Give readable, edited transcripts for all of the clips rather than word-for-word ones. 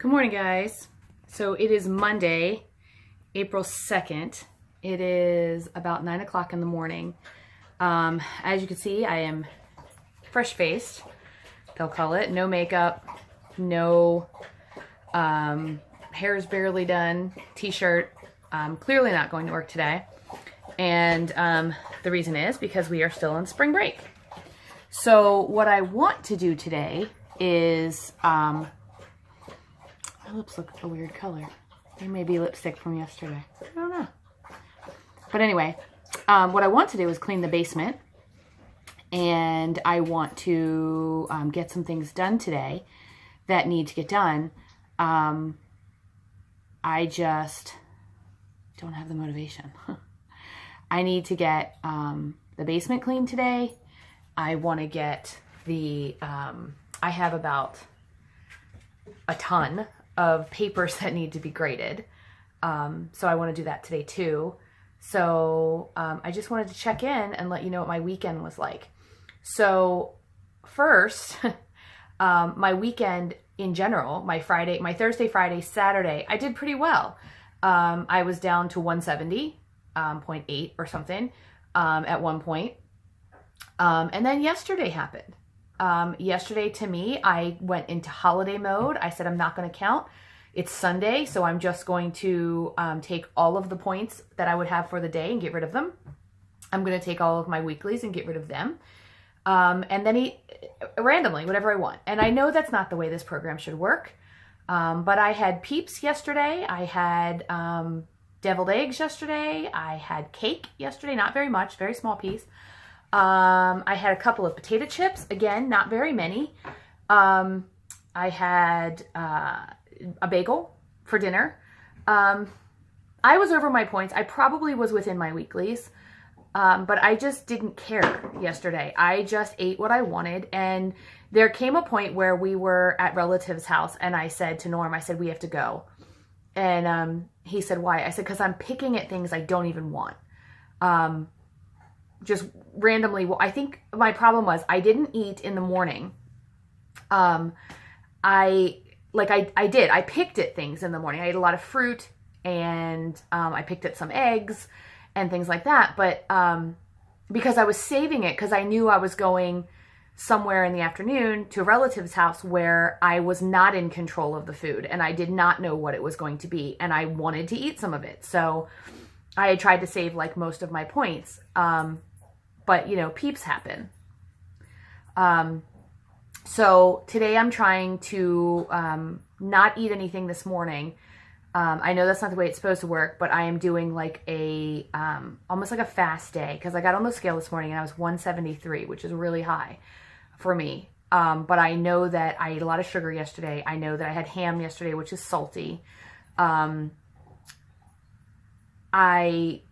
Good morning, guys. So it is Monday, April 2nd. It is about 9 o'clock in the morning. As you can see, I am fresh-faced, they'll call it. No makeup, no hair's barely done, t-shirt. Clearly not going to work today. And the reason is because we are still on spring break. So what I want to do today is... my lips look a weird color. They may be lipstick from yesterday. I don't know. But anyway, what I want to do is clean the basement. And I want to get some things done today that need to get done. I just don't have the motivation. I need to get the basement cleaned today. I want to get the... I have about a ton of papers that need to be graded. So I want to do that today too. So I just wanted to check in and let you know what my weekend was like. So first, my weekend in general, my Thursday, Friday, Saturday, I did pretty well. I was down to 170.8 or something at one point. And then yesterday happened. Yesterday to me, I went into holiday mode. I said, I'm not going to count. It's Sunday, so I'm just going to take all of the points that I would have for the day and get rid of them. I'm going to take all of my weeklies and get rid of them. And then eat randomly, whatever I want. And I know that's not the way this program should work. But I had Peeps yesterday. I had deviled eggs yesterday. I had cake yesterday, not very much, very small piece. I had a couple of potato chips, again, not very many. I had a bagel for dinner. I was over my points. I probably was within my weeklies, but I just didn't care yesterday. I just ate what I wanted, and there came a point where we were at relative's house, and I said to Norm, I said, we have to go. And he said, why? I said, because I'm picking at things I don't even want. Just randomly. Well, I think my problem was I didn't eat in the morning. I picked at things in the morning. I ate a lot of fruit, and I picked at some eggs and things like that. But because I was saving it, because I knew I was going somewhere in the afternoon to a relative's house where I was not in control of the food, and I did not know what it was going to be, and I wanted to eat some of it. So I had tried to save like most of my points. But, you know, Peeps happen. So today I'm trying to not eat anything this morning. I know that's not the way it's supposed to work, but I am doing like a, almost like a fast day, because I got on the scale this morning and I was 173, which is really high for me. But I know that I ate a lot of sugar yesterday. I know that I had ham yesterday, which is salty. I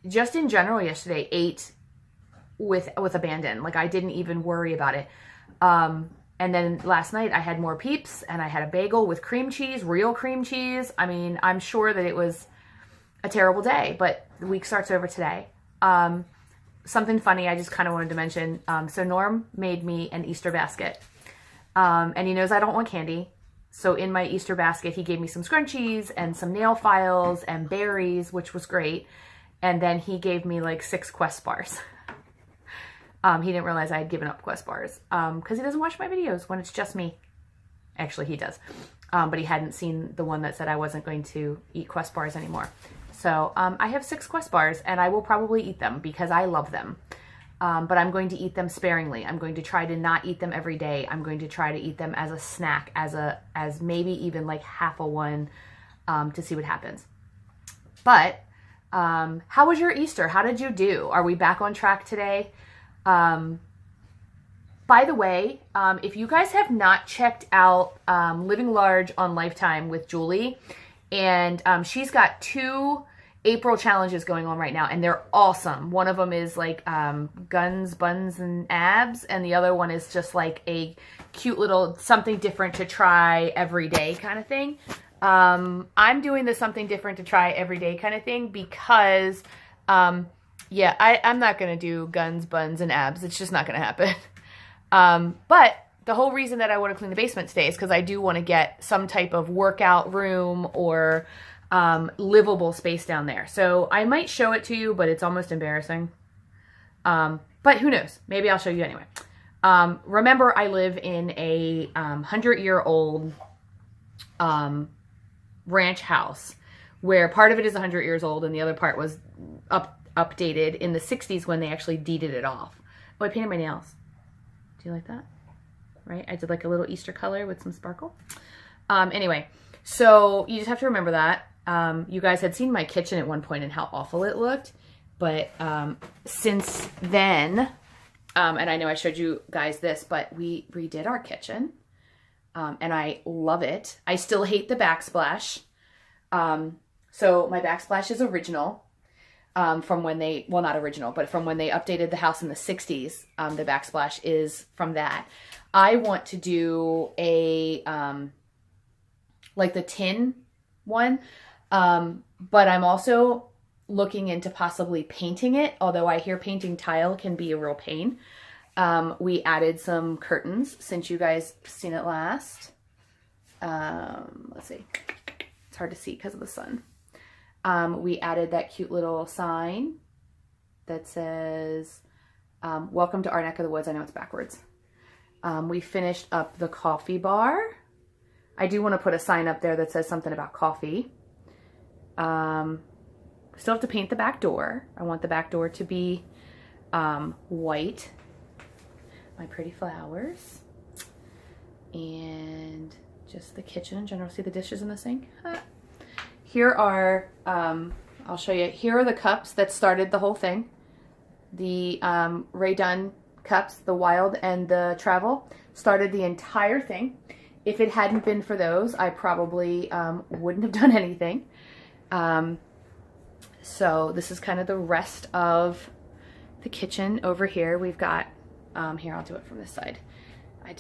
just in general yesterday ate with abandon. Like I didn't even worry about it. And then last night I had more Peeps, and I had a bagel with cream cheese, real cream cheese. I mean, I'm sure that it was a terrible day, but the week starts over today. Something funny I just kind of wanted to mention. So Norm made me an Easter basket. And he knows I don't want candy. So in my Easter basket, he gave me some scrunchies and some nail files and berries, which was great. And then he gave me like 6 Quest bars. He didn't realize I had given up Quest bars because he doesn't watch my videos when it's just me. Actually, he does. But he hadn't seen the one that said I wasn't going to eat Quest bars anymore. So I have 6 Quest bars, and I will probably eat them because I love them. But I'm going to eat them sparingly. I'm going to try to not eat them every day. I'm going to try to eat them as a snack, as maybe even like half a one to see what happens. But how was your Easter? How did you do? Are we back on track today? By the way, if you guys have not checked out Living Large on Lifetime with Julie, and she's got 2 April challenges going on right now, and they're awesome. One of them is like guns, buns, and abs, and the other one is just like a cute little something different to try every day kind of thing. I'm doing the something different to try every day kind of thing because yeah, I'm not going to do guns, buns, and abs. It's just not going to happen. But the whole reason that I want to clean the basement today is because I do want to get some type of workout room or livable space down there. So I might show it to you, but it's almost embarrassing. But who knows? Maybe I'll show you anyway. Remember, I live in a 100-year-old ranch house where part of it is 100 years old and the other part was updated in the 60s when they actually deeded it off. Oh, I painted my nails. Do you like that? Right? I did like a little Easter color with some sparkle. Anyway, so you just have to remember that. You guys had seen my kitchen at one point and how awful it looked. But since then, and I know I showed you guys this, but we redid our kitchen. And I love it. I still hate the backsplash. So my backsplash is original. From when they, well, not original, but from when they updated the house in the 60s, the backsplash is from that. I want to do a, like the tin one, but I'm also looking into possibly painting it, although I hear painting tile can be a real pain. We added some curtains since you guys seen it last. Let's see. It's hard to see because of the sun. We added that cute little sign that says, welcome to our neck of the woods. I know it's backwards. We finished up the coffee bar. I do want to put a sign up there that says something about coffee. Still have to paint the back door. I want the back door to be white. My pretty flowers. And just the kitchen in general. See the dishes in the sink? Here are, I'll show you, here are the cups that started the whole thing. The Ray Dunn cups, the Wild and the Travel, started the entire thing. If it hadn't been for those, I probably wouldn't have done anything. So this is kind of the rest of the kitchen. Over here we've got, here I'll do it from this side. I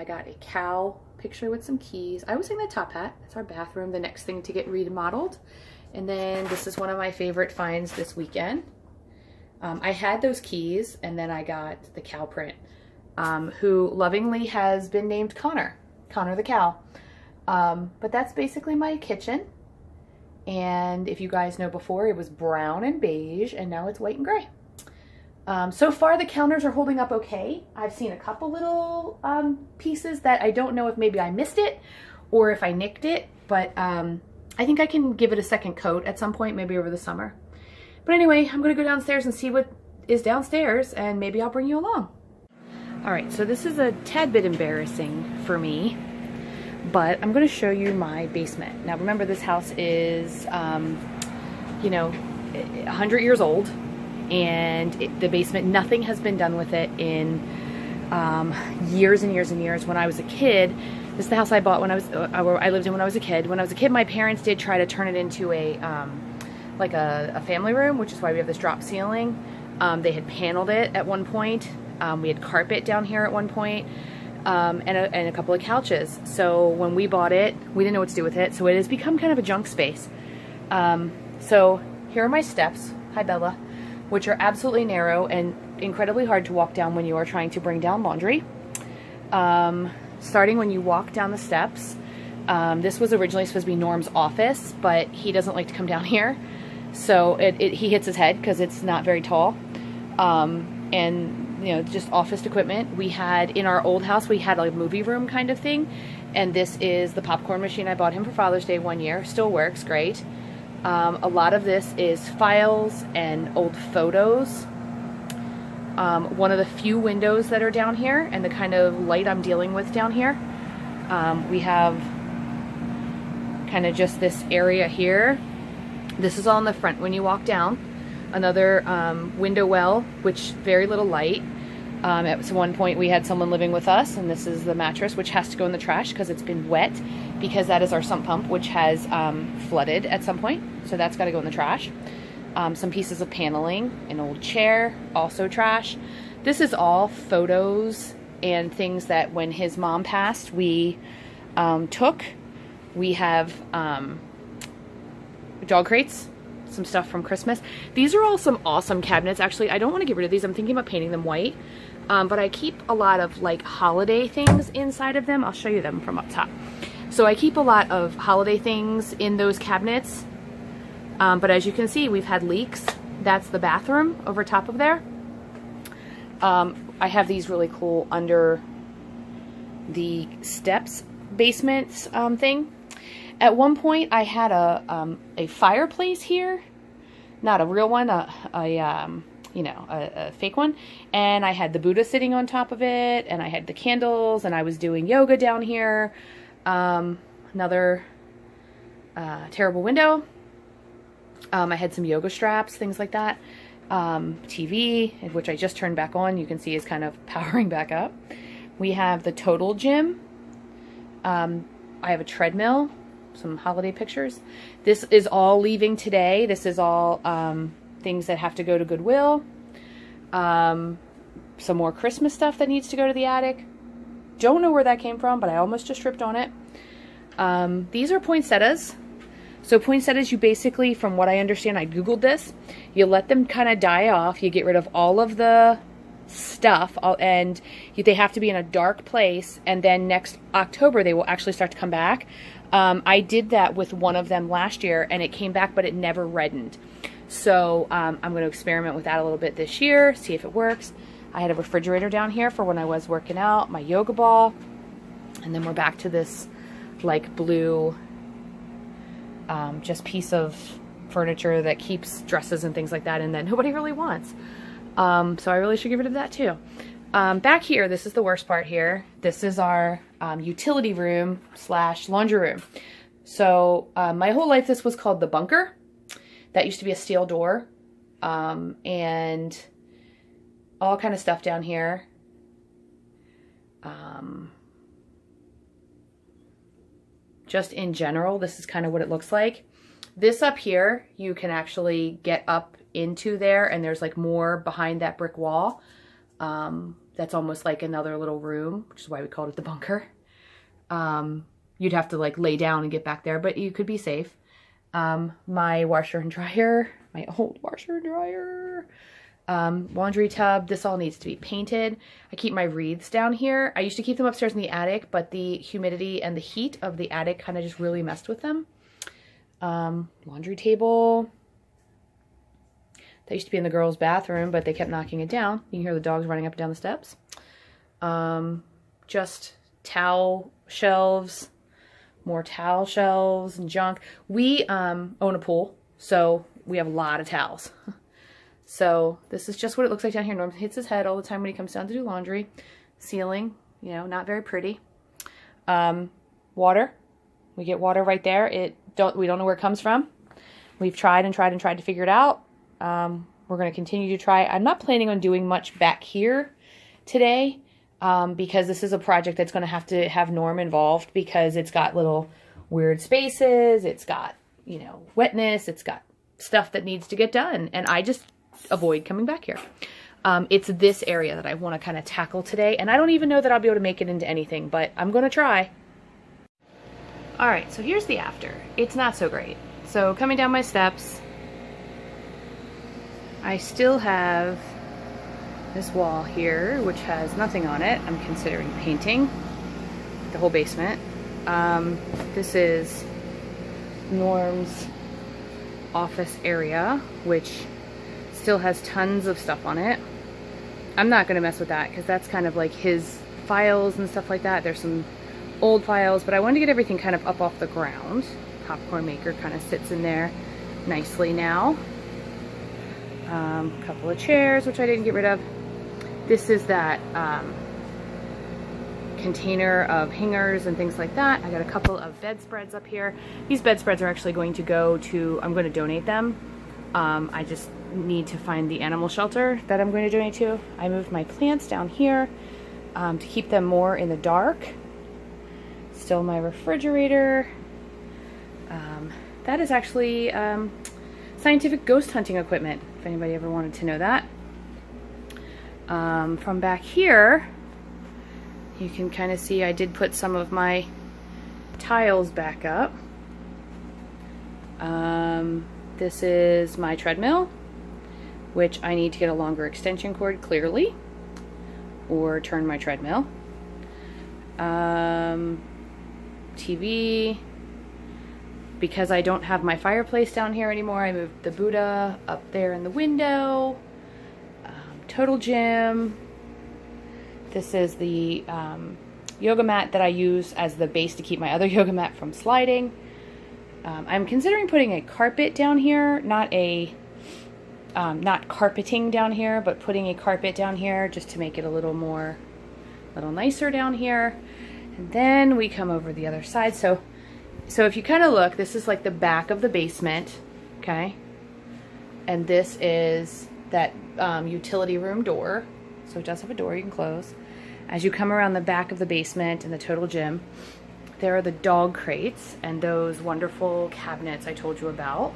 got a cow picture with some keys. I was in the top hat. That's our bathroom, the next thing to get remodeled. And then this is one of my favorite finds this weekend. I had those keys and then I got the cow print, who lovingly has been named Connor the cow. But that's basically my kitchen. And if you guys know before, it was brown and beige and now it's white and gray. So far the counters are holding up okay. I've seen a couple little pieces that I don't know if maybe I missed it or if I nicked it, but I think I can give it a second coat at some point, maybe over the summer. But anyway, I'm gonna go downstairs and see what is downstairs and maybe I'll bring you along. All right, so this is a tad bit embarrassing for me, but I'm gonna show you my basement. Now remember, this house is, you know, 100 years old. And the basement, nothing has been done with it in years and years and years. When I was a kid, this is the house I bought when I lived in when I was a kid. When I was a kid, my parents did try to turn it into a like a family room, which is why we have this drop ceiling. They had paneled it at one point. We had carpet down here at one point, and a couple of couches. So when we bought it, we didn't know what to do with it. So it has become kind of a junk space. So here are my steps. Hi, Bella. Which are absolutely narrow and incredibly hard to walk down when you are trying to bring down laundry. Starting when you walk down the steps, this was originally supposed to be Norm's office, but he doesn't like to come down here. So he hits his head because it's not very tall. And you know, just office equipment. We had, in our old house, we had like a movie room kind of thing. And this is the popcorn machine I bought him for Father's Day one year. Still works great. A lot of this is files and old photos. One of the few windows that are down here and the kind of light I'm dealing with down here. We have kind of just this area here. This is all in the front when you walk down. Another window well, which very little light. At one point we had someone living with us, and this is the mattress, which has to go in the trash because it's been wet, because that is our sump pump, which has flooded at some point. So that's got to go in the trash. Some pieces of paneling, an old chair, also trash. This is all photos and things that when his mom passed, we took. We have dog crates some stuff from Christmas. These are all some awesome cabinets. Actually, I don't want to get rid of these. I'm thinking about painting them white. But I keep a lot of like holiday things inside of them. I'll show you them from up top. So I keep a lot of holiday things in those cabinets. But as you can see, we've had leaks. That's the bathroom over top of there. I have these really cool under the steps basements thing. At one point, I had a fireplace here, not a real one, you know, a fake one, and I had the Buddha sitting on top of it, and I had the candles, and I was doing yoga down here. Another terrible window. I had some yoga straps, things like that. TV, which I just turned back on, you can see is kind of powering back up. We have the total gym. I have a treadmill, some holiday pictures. This is all leaving today. This is all things that have to go to Goodwill. Some more Christmas stuff that needs to go to the attic. Don't know where that came from, but I almost just tripped on it. These are poinsettias. So poinsettias, you basically, from what I understand, I Googled this, you let them kind of die off. You get rid of all of the stuff, and they have to be in a dark place, and then next October they will actually start to come back. I did that with one of them last year, and it came back, but it never reddened. So I'm going to experiment with that a little bit this year, see if it works. I had a refrigerator down here for when I was working out, my yoga ball, and then we're back to this like blue just piece of furniture that keeps dresses and things like that, and that nobody really wants. So I really should get rid of that too. Back here, this is the worst part here. This is our utility room / laundry room. So my whole life this was called the bunker. That used to be a steel door, and all kind of stuff down here. Just in general, this is kind of what it looks like. This up here, you can actually get up into there, and there's like more behind that brick wall. That's almost like another little room, which is why we called it the bunker. You'd have to like lay down and get back there, but you could be safe. My washer and dryer, my old washer and dryer, laundry tub, this all needs to be painted. I keep my wreaths down here. I used to keep them upstairs in the attic, but the humidity and the heat of the attic kind of just really messed with them. Laundry table. That used to be in the girls' bathroom, but they kept knocking it down. You can hear the dogs running up and down the steps. Just towel shelves, more towel shelves and junk. We own a pool, so we have a lot of towels. So this is just what it looks like down here. Norm hits his head all the time when he comes down to do laundry. Ceiling, you know, not very pretty. Water. We get water right there. We don't know where it comes from. We've tried and tried and tried to figure it out. We're going to continue to try. I'm not planning on doing much back here today, because this is a project that's going to have Norm involved, because it's got little weird spaces. It's got, you know, wetness. It's got stuff that needs to get done. And I just avoid coming back here. It's this area that I want to kind of tackle today. And I don't even know that I'll be able to make it into anything, but I'm going to try. All right, so here's the after. It's not so great. So coming down my steps, I still have this wall here, which has nothing on it. I'm considering painting the whole basement. This is Norm's office area, which still has tons of stuff on it. I'm not going to mess with that because that's kind of like his files and stuff like that. There's some old files, but I wanted to get everything kind of up off the ground. Popcorn maker kind of sits in there nicely now. A couple of chairs, which I didn't get rid of. This is that container of hangers and things like that. I got a couple of bedspreads up here. These bedspreads are actually going to go to, I'm going to donate them. I just need to find the animal shelter that I'm going to donate to. I moved my plants down here to keep them more in the dark. Still my refrigerator. That is actually scientific ghost hunting equipment, if anybody ever wanted to know that. From back here, you can kind of see I did put some of my tiles back up. This is my treadmill, which I need to get a longer extension cord, clearly, or turn my treadmill. TV. Because I don't have my fireplace down here anymore, I moved the Buddha up there in the window. Total Gym. This is the yoga mat that I use as the base to keep my other yoga mat from sliding. I'm considering putting a carpet down here, not carpeting down here, but putting a carpet down here just to make it a little nicer down here. And then we come over the other side. So if you kind of look, this is like the back of the basement, okay? And this is that utility room door. So it does have a door you can close. As you come around the back of the basement and the Total Gym, there are the dog crates and those wonderful cabinets I told you about.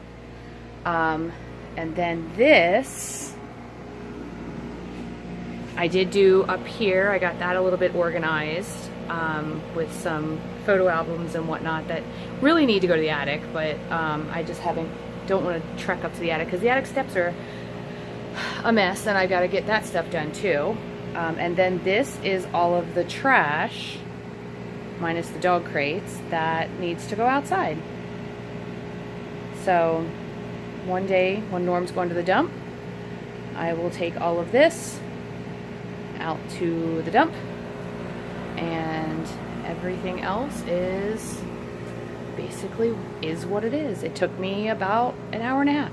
And then this, I did do up here. I got that a little bit organized with some photo albums and whatnot that really need to go to the attic, but I just don't want to trek up to the attic because the attic steps are a mess and I've got to get that stuff done too. And then this is all of the trash, minus the dog crates, that needs to go outside. So one day when Norm's going to the dump, I will take all of this out to the dump, and everything else is basically what it is. It took me about an hour and a half.